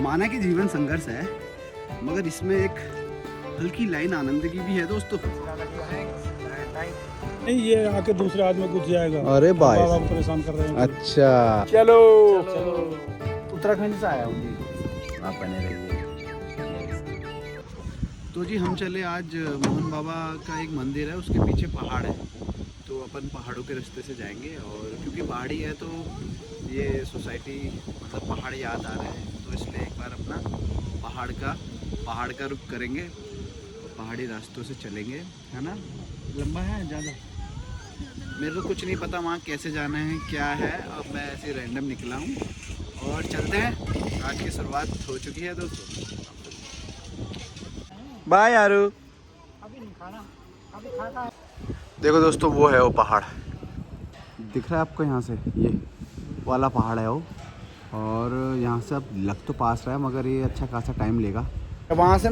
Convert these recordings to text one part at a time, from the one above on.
माना कि जीवन संघर्ष है, मगर इसमें एक हल्की लाइन आनंद की भी है दोस्तों। नहीं, ये आके दूसरे आदमी घुस जाएगा। अरे भाई बाबा को परेशान कर रहे हैं। अच्छा चलो, उत्तराखंड से आया हूँ जी, आप बने रहिए। तो जी हम चले आज मोहन बाबा का एक मंदिर है, उसके पीछे पहाड़ है, तो अपन पहाड़ों के रास्ते से जाएंगे। और क्योंकि पहाड़ी है तो ये सोसाइटी मतलब पहाड़ याद आ रहे हैं, तो इसलिए एक बार अपना पहाड़ का रुख करेंगे और पहाड़ी रास्तों से चलेंगे, है ना। लंबा है ज़्यादा, मेरे को कुछ नहीं पता वहाँ कैसे जाना है क्या है। अब मैं ऐसे रैंडम निकला हूँ और चलते हैं। आज की शुरुआत हो चुकी है दोस्तों। बाय यारू। अभी नहीं खाना, अभी खाना। देखो दोस्तों, वो है वो पहाड़ दिख रहा है आपको यहाँ से, ये वाला पहाड़ है वो। और यहाँ से अब लग तो पास रहा है, मगर ये अच्छा खासा टाइम लेगा। वहाँ से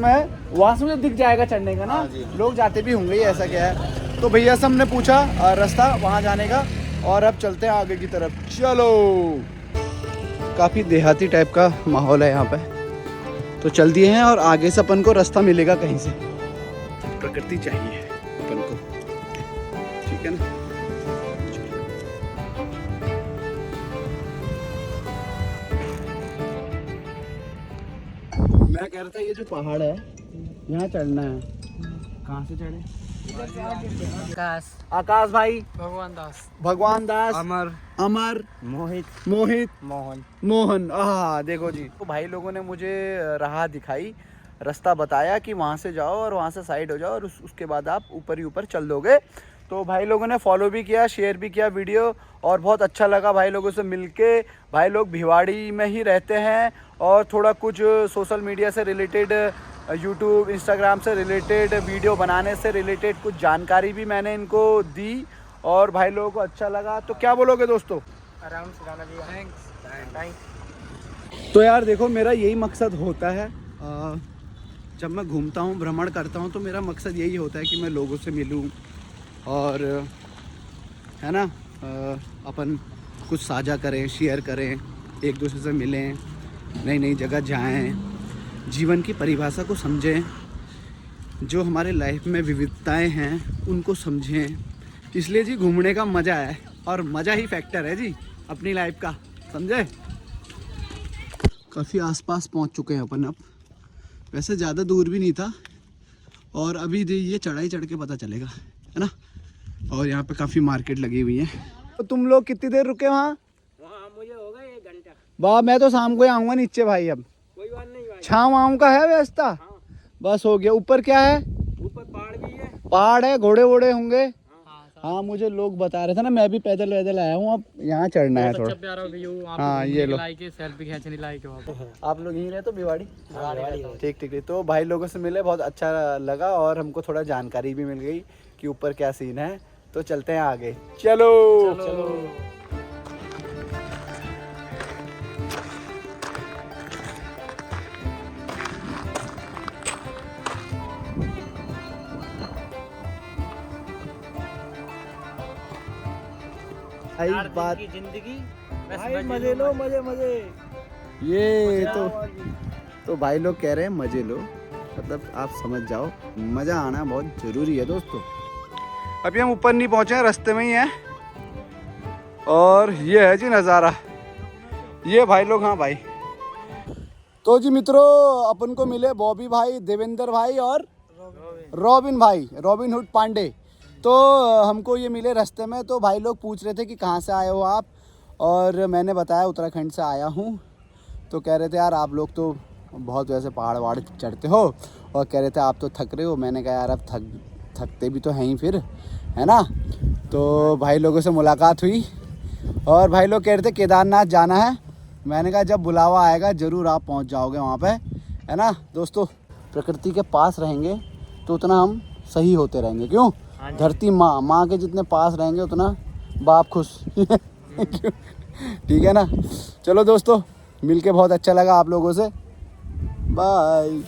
मुझे दिख जाएगा चढ़ने का ना, लोग जाते भी होंगे, ऐसा क्या है। तो भैया से हमने पूछा रास्ता वहाँ जाने का, और अब चलते हैं आगे की तरफ। चलो, काफ़ी देहाती टाइप का माहौल है यहाँ पे, तो चल दिए हैं। और आगे से अपन को रास्ता मिलेगा कहीं से, प्रकृति चाहिए अपन को, ठीक है ना। मैं कह रहा था ये जो पहाड़ है यहाँ चढ़ना है, कहाँ से चढ़े? आकाश भाई, भगवान दास, अमर, मोहन। देखो जी, तो भाई लोगों ने मुझे राह दिखाई, रास्ता बताया कि वहाँ से जाओ और वहाँ से साइड हो जाओ और उसके बाद आप ऊपर ही ऊपर चल दोगे। तो भाई लोगों ने फॉलो भी किया, शेयर भी किया वीडियो, और बहुत अच्छा लगा भाई लोगों से मिलके। भाई लोग भिवाड़ी में ही रहते हैं और थोड़ा कुछ सोशल मीडिया से रिलेटेड, यूट्यूब इंस्टाग्राम से रिलेटेड, वीडियो बनाने से रिलेटेड कुछ जानकारी भी मैंने इनको दी और भाई लोगों को अच्छा लगा। तो क्या बोलोगे दोस्तों? तो यार देखो, मेरा यही मकसद होता है, जब मैं घूमता हूँ, भ्रमण करता हूँ, तो मेरा मकसद यही होता है कि मैं लोगों से मिलूँ और, है ना, अपन कुछ साझा करें, शेयर करें, एक दूसरे से मिलें, नई नई जगह जाएं, जीवन की परिभाषा को समझें, जो हमारे लाइफ में विविधताएं हैं उनको समझें। इसलिए जी घूमने का मज़ा है, और मज़ा ही फैक्टर है जी अपनी लाइफ का, समझे। काफ़ी आसपास पहुंच चुके हैं अपन अब, वैसे ज़्यादा दूर भी नहीं था, और अभी ये चढ़ाई चढ़ के पता चलेगा, है ना। और यहाँ पे काफ़ी मार्केट लगी हुई है। तो तुम लोग कितनी देर रुके वहाँ? मुझे हो गया 1 घंटा। वाह, मैं तो शाम को ही आऊँगा नीचे भाई। अब कोई बात नहीं भाई। छाँव आऊँ का है व्यवस्था? हाँ। बस हो गया। ऊपर क्या है? ऊपर पहाड़ भी है। पहाड़ है, घोड़े वोड़े होंगे। हाँ, मुझे लोग बता रहे थे ना, मैं भी पैदल वैदल आया हूँ। अब यहाँ चढ़ना है थोड़ा। प्यारा व्यू। हाँ, ये लो, सेल्फी खींचने लायक हो आप लोग यहीं रहते हो भिवाड़ी? ठीक ठीक ठीक। तो भाई लोगों से मिले, बहुत अच्छा लगा, और हमको थोड़ा जानकारी भी मिल गई कि ऊपर क्या सीन है। तो चलते हैं आगे, चलो। बात की जिंदगी, भाई मजे लो, मजे। ये तो भाई लोग कह रहे हैं मजे लो, मतलब आप समझ जाओ, मजा आना बहुत जरूरी है दोस्तों। अभी हम ऊपर नहीं पहुंचे हैं, रास्ते में ही हैं, और ये है जी नज़ारा, ये भाई लोग। हाँ भाई, तो जी मित्रों, अपन को मिले बॉबी भाई, देवेंद्र भाई और रॉबिन भाई, रॉबिन हुड पांडे। तो हमको ये मिले रास्ते में। तो भाई लोग पूछ रहे थे कि कहाँ से आए हो आप, और मैंने बताया उत्तराखंड से आया हूँ। तो कह रहे थे यार आप लोग तो बहुत वैसे पहाड़ वहाड़ चढ़ते हो, और कह रहे थे आप तो थक रहे हो। मैंने कहा यार अब थकते भी तो हैं ही फिर, है ना। तो भाई लोगों से मुलाकात हुई, और भाई लोग कह रहे थे केदारनाथ जाना है। मैंने कहा जब बुलावा आएगा ज़रूर आप पहुंच जाओगे वहाँ पे, है ना। दोस्तों, प्रकृति के पास रहेंगे तो उतना हम सही होते रहेंगे। क्यों? धरती माँ के जितने पास रहेंगे उतना बाप खुश। ठीक है ना। चलो दोस्तों, मिलके बहुत अच्छा लगा आप लोगों से। बाय।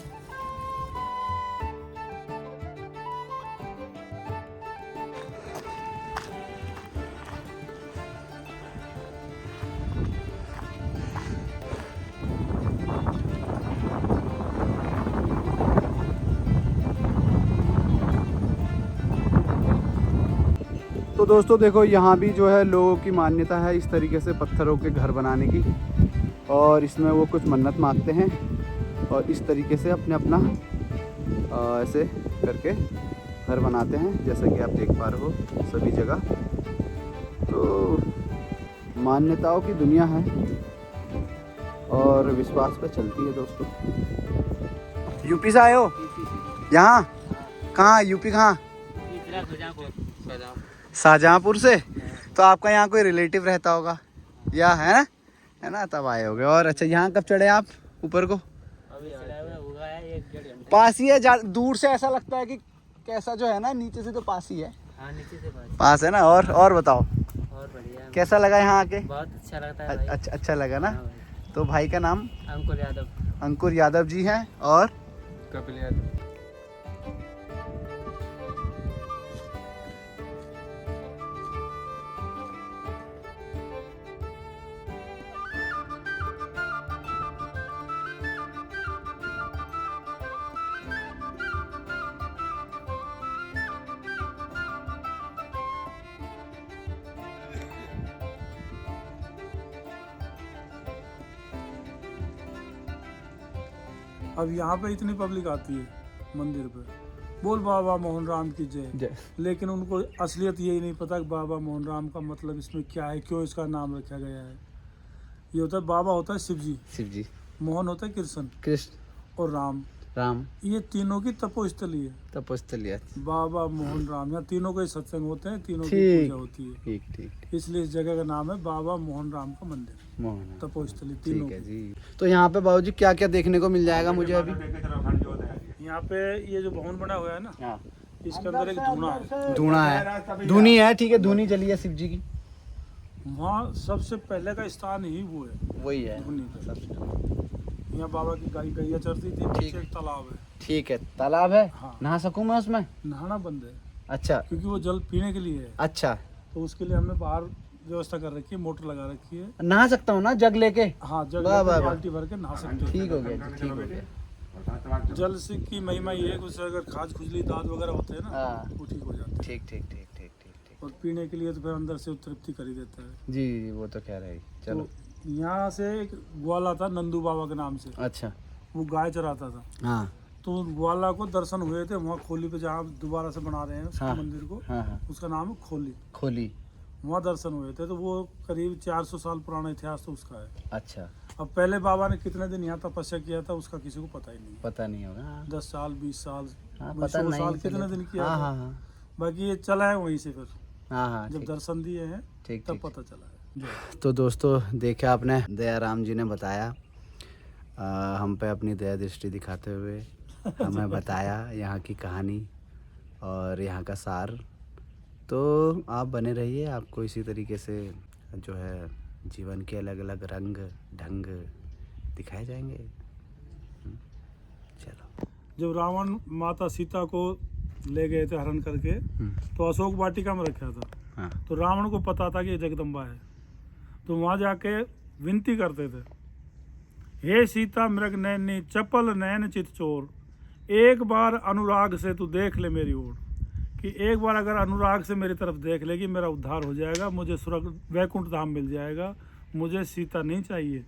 तो दोस्तों देखो यहाँ भी जो है लोगों की मान्यता है इस तरीके से पत्थरों के घर बनाने की, और इसमें वो कुछ मन्नत मांगते हैं और इस तरीके से अपने अपना ऐसे करके घर बनाते हैं, जैसा कि आप देख पा रहे हो सभी जगह। तो मान्यताओं की दुनिया है और विश्वास पे चलती है दोस्तों। यूपी से आए हो? यहाँ कहाँ? यूपी कहाँ? शाहजहाँपुर से। तो आपका यहाँ कोई रिलेटिव रहता होगा या है ना तब आए होगे। और अच्छा यहाँ कब चढ़े आप ऊपर को? पास ही है, दूर से ऐसा लगता है कि कैसा जो है ना, नीचे से तो पास ही है। हाँ, नीचे से पास है ना। और बताओ और बढ़िया, कैसा लगा यहाँ आके? बहुत अच्छा लगता है भाई। अच्छा लगा ना। हाँ भाई। तो भाई का नाम? अंकुर यादव। अंकुर यादव जी हैं। और कपिल यादव। अब यहाँ पे इतनी पब्लिक आती है मंदिर पे, बोल बाबा मोहन राम की जय, लेकिन उनको असलियत यही नहीं पता कि बाबा मोहन राम का मतलब इसमें क्या है, क्यों इसका नाम रखा गया है। ये होता है बाबा होता है शिव जी, मोहन होता है कृष्ण और राम ये तीनों की तपोस्थली है। बाबा मोहन राम, यहाँ तीनों के सत्संग होते हैं, तीनों की पूजा होती है। ठीक। इसलिए इस जगह का नाम है बाबा मोहन राम का मंदिर, तपोस्थली तीनों ठीक है की। जी। तो यहाँ पे बाबूजी क्या क्या देखने को मिल जाएगा मुझे अभी? यहाँ पे ये जो भवन बना हुआ है ना, इसके अंदर एक धूना है, धुनी है। ठीक है, धुनी चली है शिव जी की। वहाँ सबसे पहले का स्थान ही वो है, वही है धुनी का। यहाँ बाबा की गैया चरती थी, पीछे एक तालाब है। ठीक है, तालाब है। हाँ। नहा सकूं मैं उसमें? नहाना बंद है। अच्छा, क्योंकि वो जल पीने के लिए है। अच्छा। तो उसके लिए हमने बाहर व्यवस्था कर रखी है, मोटर लगा रखी है। नहा सकता हूँ ना जग लेके? हाँ, जग वाह, वाह, वाह। बाल्टी भर के नहा सकते ठीक हो गया जी, ठीक हो गया। जल से की महिमा ये है कि उससे अगर खाज खुजली दांत वगैरह होते हैं ना, हाँ। वो ठीक हो जाते हैं। ठीक। और पीने के लिए तो फिर अंदर से तृप्ति कर ही देता है। जी, वो तो कह रहे हैं। चलो। तो यहाँ से एक ग्वाला था नंदू बाबा के नाम से, अच्छा। वो गाय चराता था। हाँ तो ग्वाला को दर्शन हुए थे वहाँ खोली पे, जहाँ दोबारा से बना रहे हैं उस हाँ। मंदिर को। हाँ। उसका नाम है खोली। वहाँ दर्शन हुए थे। तो वो करीब 400 साल पुराना इतिहास तो उसका है। अच्छा। अब पहले बाबा ने कितने दिन यहाँ तपस्या किया था उसका किसी को पता ही नहीं। पता नहीं होगा। 10 साल 20 साल, पता 100 नहीं साल कितने दिन किया था। हाँ। बाकी ये चला है वहीं से फिर। हाँ। जब दर्शन दिए हैं ठीक, तब ठीक। पता चला है। तो दोस्तों देखा आपने, दयाराम जी ने बताया, हम पे अपनी दया दृष्टि दिखाते हुए हमें बताया यहाँ की कहानी और यहाँ का सार। तो आप बने रहिए, आपको इसी तरीके से जो है जीवन के अलग अलग रंग ढंग दिखाए जाएंगे। चलो। जब रावण माता सीता को ले गए थे हरण करके, तो अशोक वाटिका में रखा था। हाँ। तो रावण को पता था कि ये जगदम्बा है, तो वहाँ जाके विनती करते थे, हे सीता मृग नैनी चपल नैन चित चोर, एक बार अनुराग से तू देख ले मेरी ओर। कि एक बार अगर अनुराग से मेरी तरफ देख लेगी, मेरा उद्धार हो जाएगा, मुझे स्वर्ग वैकुंठ धाम मिल जाएगा। मुझे सीता नहीं चाहिए,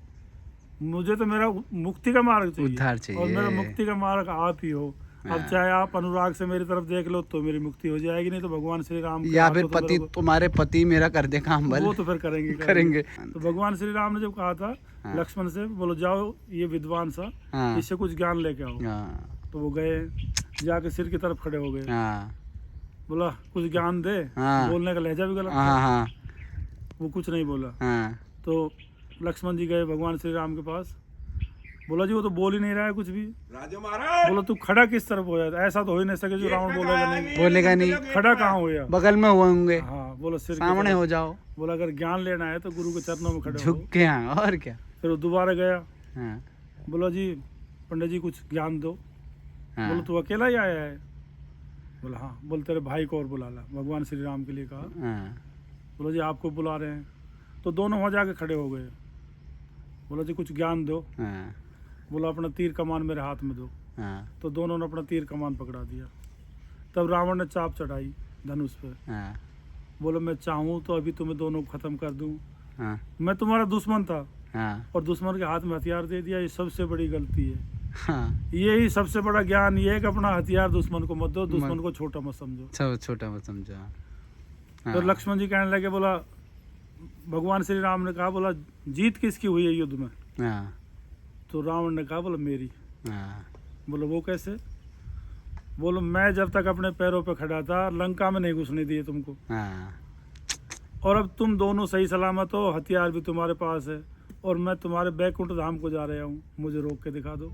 मुझे तो मेरा मुक्ति का मार्ग चाहिए, उद्धार चाहिए। और मेरा मुक्ति का मार्ग आप ही हो। अब चाहे आप अनुराग से मेरी तरफ देख लो तो मेरी मुक्ति हो जाएगी, नहीं तो भगवान श्री राम या फिर पति, तुम्हारे पति मेरा कर दे काम बल, वो तो फिर करेंगे। तो भगवान श्री राम ने जब कहा था लक्ष्मण से, बोलो जाओ ये विद्वान सा, इससे कुछ ज्ञान लेके आओ। तो वो गए, जाके सिर की तरफ खड़े हो गए। बोला कुछ ज्ञान दे। बोलने का लहजा भी गलत था। वो कुछ नहीं बोला। तो लक्ष्मण जी गए भगवान श्री राम के पास। बोला जी वो तो बोल ही नहीं रहा है कुछ भी। बोला तू खड़ा किस तरफ हो जाता, ऐसा तो हो ही नहीं सके जो रावण बोलेगा नहीं। खड़ा कहाँ हो गया? बगल में होंगे। हाँ, बोला सिर सामने हो जाओ। बोला अगर ज्ञान लेना है तो गुरु के चरणों में खड़े झुक के। और क्या। फिर वो दोबारा गया। बोला जी पंडित जी कुछ ज्ञान दो। बोला तू अकेला ही आया है? बोला हाँ। बोल तेरे भाई को और बुला ला, भगवान श्री राम के लिए कहा। बोला जी आपको बुला रहे हैं। तो दोनों वहाँ जाके खड़े हो गए। बोला जी कुछ ज्ञान दो। बोला अपना तीर कमान मेरे हाथ में दो। तो दोनों ने अपना तीर कमान पकड़ा दिया। तब रावण ने चाप चढ़ाई धनुष पे। बोलो मैं चाहूँ तो अभी तुम्हें दोनों को खत्म कर दूं। हाँ मैं तुम्हारा दुश्मन था हाँ और दुश्मन के हाथ में हथियार दे दिया, ये सबसे बड़ी गलती है। हाँ। यही सबसे बड़ा ज्ञान ये है कि अपना हथियार दुश्मन को मत दो, दुश्मन को छोटा मत समझो। सब छोटा मत समझा। तो लक्ष्मण जी कहने लगे, बोला भगवान श्री राम ने कहा, बोला जीत किसकी हुई है युद्ध में? हाँ तो रावण ने कहा, बोला मेरी। हाँ बोलो वो कैसे? बोलो मैं जब तक अपने पैरों पे खड़ा था लंका में नहीं घुसने दिए तुमको, हाँ। और अब तुम दोनों सही सलामत हो, हथियार भी तुम्हारे पास है, और मैं तुम्हारे बैकुंठ धाम को जा रहा हूँ, मुझे रोक के दिखा दो।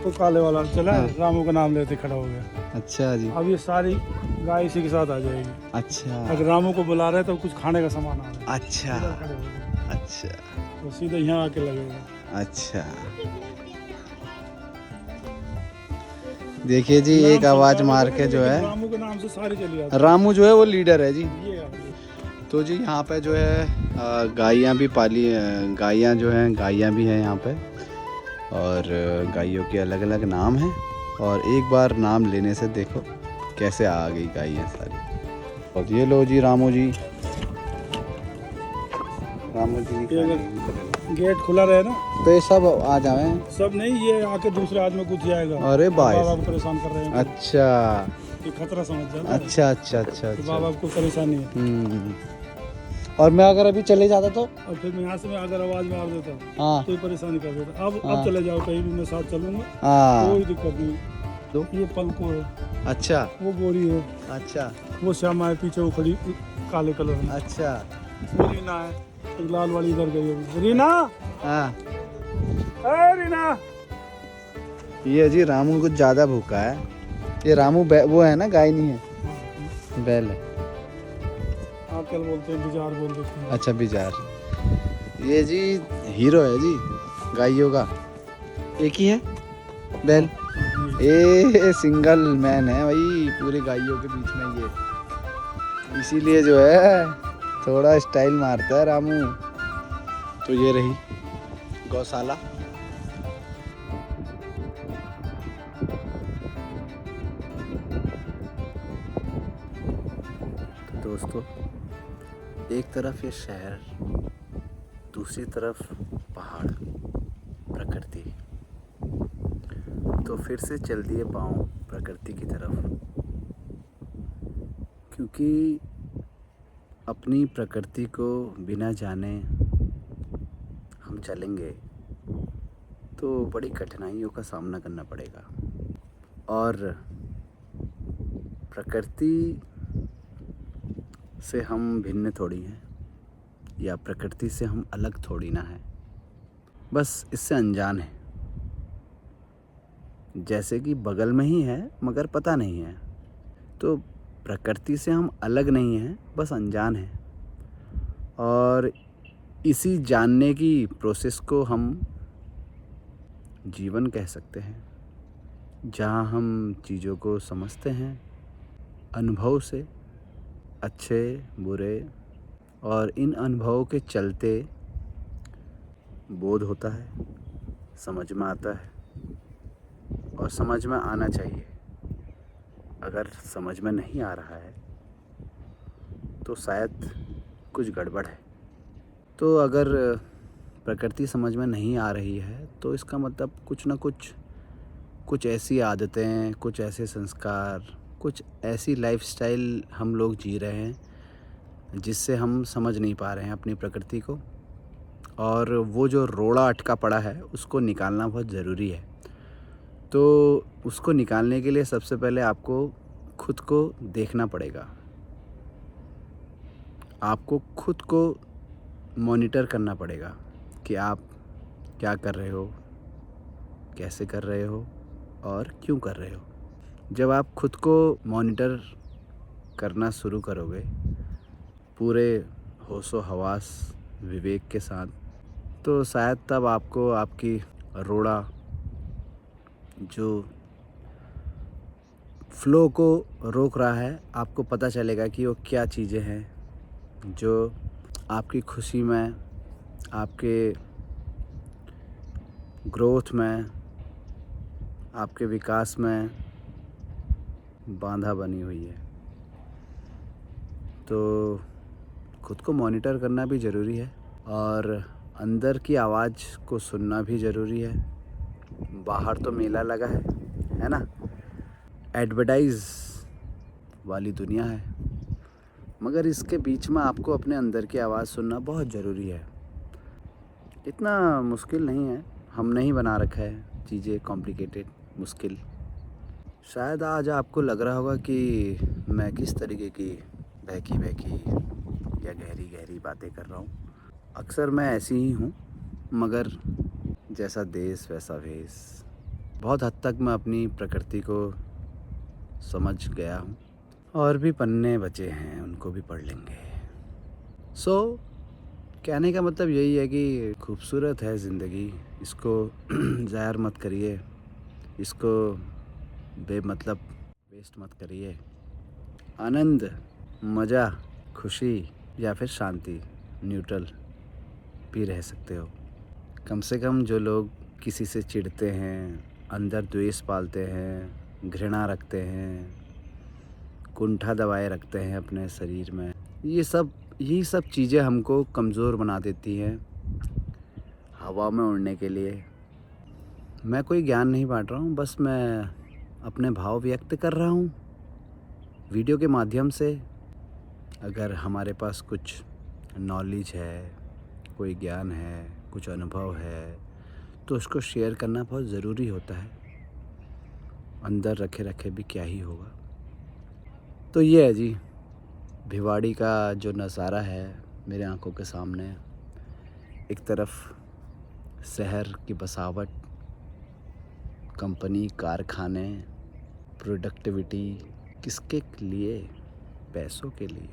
तो काले वाला चला, हाँ। रामू का नाम लेते खड़ा हो गया। अच्छा जी। अब ये सारी गाय इसी के साथ आ जाएगी। अच्छा अगर रामू को बुला रहे तो कुछ खाने का सामान आ रहा है, अच्छा इधर खड़े हो गए। अच्छा तो सीधे यहाँ आके लगेगा। अच्छा। देखिए जी, एक आवाज मार के जो है, रामू के नाम से सारी चली जाती रामू जो है वो लीडर है जी। है। ये है। तो जी यहाँ पे जो है गायें भी पाली, गायें जो हैं, गायें भी हैं यहाँ पे, और गायों के अलग अलग नाम हैं। और एक बार नाम लेने से देखो कैसे आ गई गायें सारी। और ये लो जी रामू जी, रामू जी की गेट खुला रहे ना तो ये सब आ जाए। सब नहीं, ये आके दूसरे आदमी को जाएगा। अरे भाई, बाबा को परेशान कर रहे हैं। अच्छा ये खतरा समझ जाओ। अच्छा अच्छा अच्छा तो अच्छा। बाबा को परेशानी है। और मैं अगर अभी चले जाता तो? और फिर मैं यहाँ से मैं अगर आवाज मार देता हाँ तो ये परेशानी कर देता। अब हाँ। चले जाओ कहीं भी, मैं साथ चलूंगा, हाँ। कोई दिक्कत नहीं। तो ये पलको है, अच्छा वो गोरी है, अच्छा वो श्यामा है पीछे, वो खड़ी काले कलर में। अच्छा। वो रीना है, एक लाल वाली इधर गई है। रीना, हाँ ए रीना। ये जी रामू कुछ ज्यादा भूखा है। ये रामू वो है ना, गाय नहीं है, बैल है। आजकल बोलते हैं बिजार बोल देते हैं। अच्छा बिजार। ये जी हीरो है जी गायों का, एक ही है बैल। ये सिंगल मैन है भाई पूरे गायों के बीच में ये, इसीलिए जो है थोड़ा स्टाइल मारता है रामू। तो ये रही गौशाला। तो दोस्तों, एक तरफ ये शहर, दूसरी तरफ पहाड़, प्रकृति। तो फिर से चल दिए पाँव प्रकृति की तरफ, क्योंकि अपनी प्रकृति को बिना जाने हम चलेंगे तो बड़ी कठिनाइयों का सामना करना पड़ेगा। और प्रकृति से हम भिन्न थोड़ी हैं, या प्रकृति से हम अलग थोड़ी ना हैं, बस इससे अनजान है। जैसे कि बगल में ही है मगर पता नहीं है। तो प्रकृति से हम अलग नहीं हैं, बस अनजान हैं। और इसी जानने की प्रोसेस को हम जीवन कह सकते हैं, जहाँ हम चीज़ों को समझते हैं अनुभव से, अच्छे बुरे, और इन अनुभवों के चलते बोध होता है, समझ में आता है, और समझ में आना चाहिए। अगर समझ में नहीं आ रहा है तो शायद कुछ गड़बड़ है। तो अगर प्रकृति समझ में नहीं आ रही है तो इसका मतलब कुछ ना कुछ ऐसी आदतें, कुछ ऐसे संस्कार, कुछ ऐसी लाइफस्टाइल हम लोग जी रहे हैं जिससे हम समझ नहीं पा रहे हैं अपनी प्रकृति को। और वो जो रोड़ा अटका पड़ा है उसको निकालना बहुत ज़रूरी है। तो उसको निकालने के लिए सबसे पहले आपको खुद को देखना पड़ेगा। आपको खुद को मॉनिटर करना पड़ेगा कि आप क्या कर रहे हो, कैसे कर रहे हो और क्यों कर रहे हो। जब आप खुद को मॉनिटर करना शुरू करोगे पूरे होशो हवास विवेक के साथ, तो शायद तब आपको आपकी रोड़ा जो फ्लो को रोक रहा है, आपको पता चलेगा कि वो क्या चीज़ें हैं जो आपकी खुशी में, आपके ग्रोथ में, आपके विकास में बाधा बनी हुई है। तो खुद को मॉनिटर करना भी ज़रूरी है और अंदर की आवाज़ को सुनना भी ज़रूरी है। बाहर तो मेला लगा है ना, एडवर्टाइज़ वाली दुनिया है, मगर इसके बीच में आपको अपने अंदर की आवाज़ सुनना बहुत ज़रूरी है। इतना मुश्किल नहीं है, हमने ही बना रखा है चीज़ें कॉम्प्लिकेटेड, मुश्किल। शायद आज आपको लग रहा होगा कि मैं किस तरीके की बहकी या गहरी गहरी बातें कर रहा हूँ। अक्सर मैं ऐसी ही हूँ, मगर जैसा देश वैसा भेष। बहुत हद तक मैं अपनी प्रकृति को समझ गया हूँ और भी पन्ने बचे हैं, उनको भी पढ़ लेंगे। कहने का मतलब यही है कि खूबसूरत है ज़िंदगी, इसको ज़ाहिर मत करिए, इसको बेमतलब वेस्ट मत करिए। आनंद, मज़ा, खुशी या फिर शांति, न्यूट्रल भी रह सकते हो। कम से कम जो लोग किसी से चिढ़ते हैं, अंदर द्वेष पालते हैं, घृणा रखते हैं, कुंठा दबाए रखते हैं अपने शरीर में, यही सब चीज़ें हमको कमज़ोर बना देती हैं हवा में उड़ने के लिए। मैं कोई ज्ञान नहीं बांट रहा हूँ, बस मैं अपने भाव व्यक्त कर रहा हूँ वीडियो के माध्यम से। अगर हमारे पास कुछ नॉलेज है, कोई ज्ञान है, कुछ अनुभव है, तो उसको शेयर करना बहुत ज़रूरी होता है। अंदर रखे रखे भी क्या ही होगा। तो ये है जी, भिवाड़ी का जो नज़ारा है मेरे आंखों के सामने। एक तरफ शहर की बसावट, कंपनी, कारखाने, प्रोडक्टिविटी, किसके लिए? पैसों के लिए।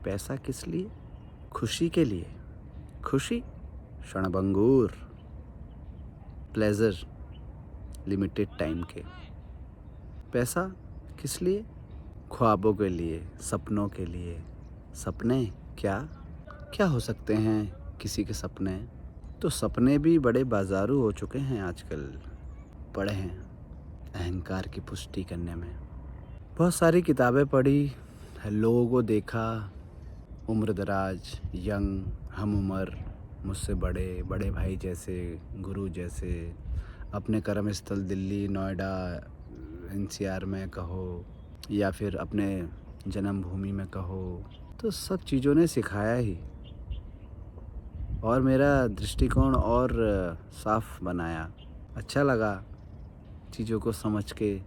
पैसा किस लिए? खुशी के लिए। खुशी क्षणभंगुर, प्लेजर लिमिटेड टाइम के। पैसा किस लिए? ख्वाबों के लिए, सपनों के लिए। सपने क्या हो सकते हैं किसी के सपने? तो सपने भी बड़े बाजारू हो चुके हैं आजकल, पड़े हैं अहंकार की पुष्टि करने में। बहुत सारी किताबें पढ़ी, लोगों को देखा, उम्रदराज, यंग, हम उम्र, मुझसे बड़े भाई जैसे, गुरु जैसे, अपने कर्मस्थल दिल्ली, नोएडा, NCR में कहो या फिर अपने जन्मभूमि में कहो, तो सब चीज़ों ने सिखाया ही और मेरा दृष्टिकोण और साफ बनाया। अच्छा लगा चीज़ों को समझ के।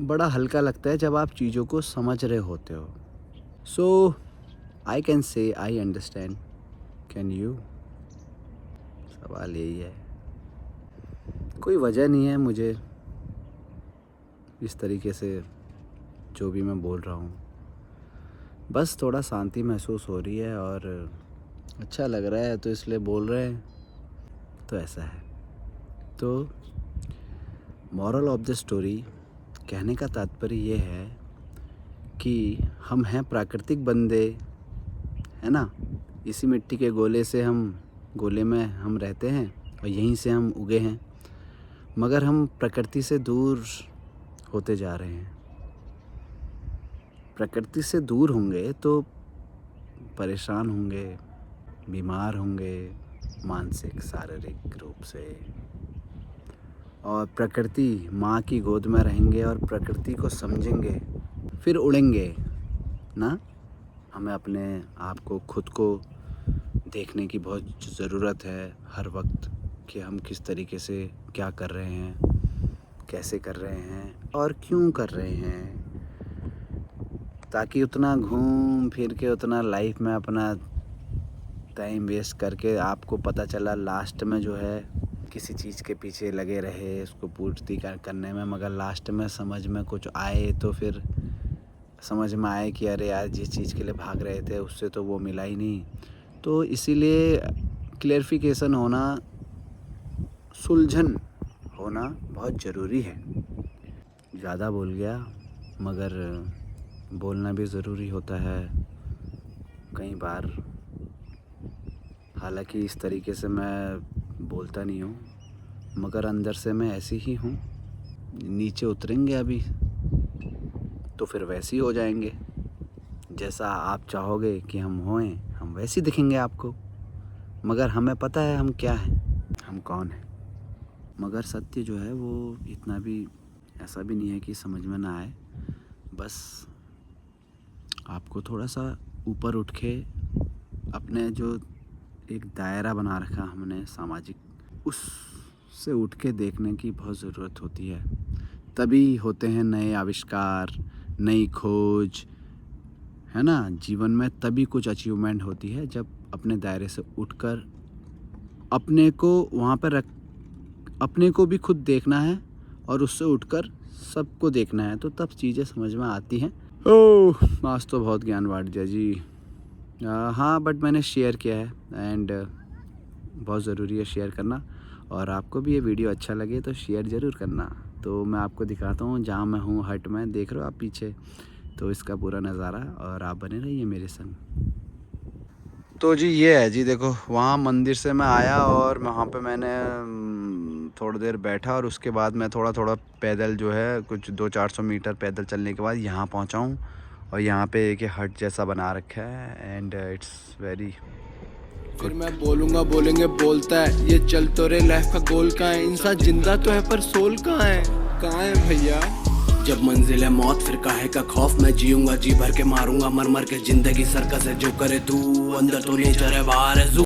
बड़ा हल्का लगता है जब आप चीज़ों को समझ रहे होते हो। सो I can say I understand, can you? सवाल यही है। कोई वजह नहीं है मुझे इस तरीके से जो भी मैं बोल रहा हूँ, बस थोड़ा शांति महसूस हो रही है और अच्छा लग रहा है तो इसलिए बोल रहे हैं, तो ऐसा है। तो मॉरल ऑफ द स्टोरी, कहने का तात्पर्य ये है कि हम हैं प्राकृतिक बंदे, है ना। इसी मिट्टी के गोले में हम रहते हैं और यहीं से हम उगे हैं, मगर हम प्रकृति से दूर होते जा रहे हैं। प्रकृति से दूर होंगे तो परेशान होंगे, बीमार होंगे, मानसिक शारीरिक रूप से। और प्रकृति माँ की गोद में रहेंगे और प्रकृति को समझेंगे, फिर उड़ेंगे ना। हमें अपने आप को, खुद को देखने की बहुत ज़रूरत है हर वक्त कि हम किस तरीके से क्या कर रहे हैं, कैसे कर रहे हैं और क्यों कर रहे हैं, ताकि उतना घूम फिर के, उतना लाइफ में अपना टाइम वेस्ट करके आपको पता चला लास्ट में जो है किसी चीज़ के पीछे लगे रहे उसको पूर्ति करने में, मगर लास्ट में समझ में कुछ आए तो फिर समझ में आए कि अरे यार जिस चीज़ के लिए भाग रहे थे उससे तो वो मिला ही नहीं। तो इसीलिए क्लेरिफिकेशन होना, सुलझन होना बहुत ज़रूरी है। ज़्यादा बोल गया, मगर बोलना भी ज़रूरी होता है कई बार। हालांकि इस तरीके से मैं बोलता नहीं हूँ, मगर अंदर से मैं ऐसे ही हूँ। नीचे उतरेंगे अभी तो फिर वैसे ही हो जाएंगे। जैसा आप चाहोगे कि हम होएं, हम वैसे ही दिखेंगे आपको। मगर हमें पता है हम क्या हैं, हम कौन हैं। मगर सत्य जो है वो इतना भी ऐसा भी नहीं है कि समझ में ना आए। बस आपको थोड़ा सा ऊपर उठ के अपने जो एक दायरा बना रखा हमने सामाजिक, उससे उठ के देखने की बहुत ज़रूरत होती है। तभी होते हैं नए आविष्कार, नई खोज, है ना। जीवन में तभी कुछ अचीवमेंट होती है जब अपने दायरे से उठकर अपने को वहाँ पर रख, अपने को भी खुद देखना है और उससे उठकर सबको देखना है, तो तब चीज़ें समझ में आती हैं। ओह, आज तो बहुत ज्ञान बांट दिया जी। हाँ, बट मैंने शेयर किया है एंड बहुत ज़रूरी है शेयर करना। और आपको भी ये वीडियो अच्छा लगे तो शेयर ज़रूर करना। तो मैं आपको दिखाता हूँ जहाँ मैं हूँ, हट में देख रहे हो आप पीछे, तो इसका पूरा नज़ारा, और आप बने रहिए मेरे संग। तो जी ये है जी, देखो वहाँ मंदिर से मैं आया और वहाँ पे मैंने थोड़ी देर बैठा और उसके बाद मैं थोड़ा थोड़ा पैदल जो है कुछ 200-400 मीटर पैदल चलने के बाद यहाँ पहुँचा हूँ। और यहाँ पे एक हट जैसा बना रखा है एंड इट्स वेरी। फिर मैं बोलूँगा बोलेंगे बोलता है, ये चल तो रे लाइफ का गोल कहाँ है। इंसान जिंदा तो है पर सोल कहाँ है भैया। जब मंजिल है मौत फिर काहे का खौफ, मैं जीऊंगा जी भर के मारूंगा मर मर के जिंदगी सर्कस है जो करे तू, अंदर तो नेचर है बाहर है।